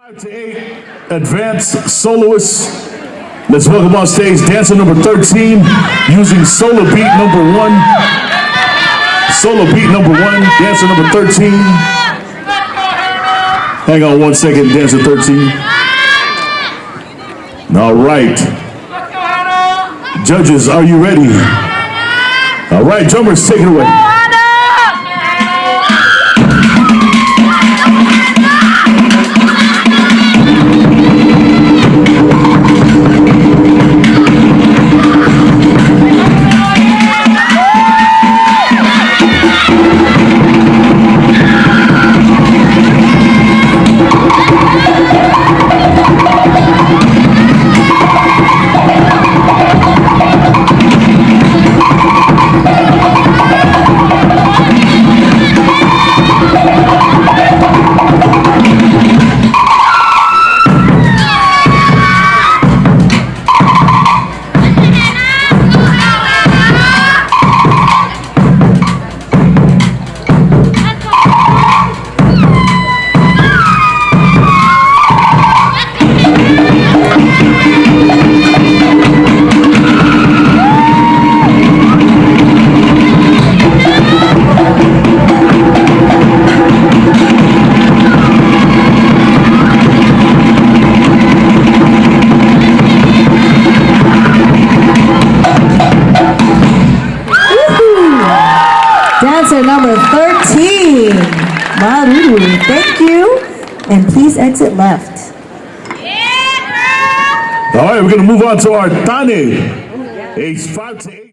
5 to 8 advanced soloists. Let's welcome on stage dancer number 13 using solo beat number 1. Solo beat number 1, dancer number 13. Hang on 1 second, dancer 13. All right. Judges, are you ready? All right, drummers, take it away. Dancer number 13, Maru, thank you, and please exit left. All right, we're going to move on to our Tane, age 5 to 8.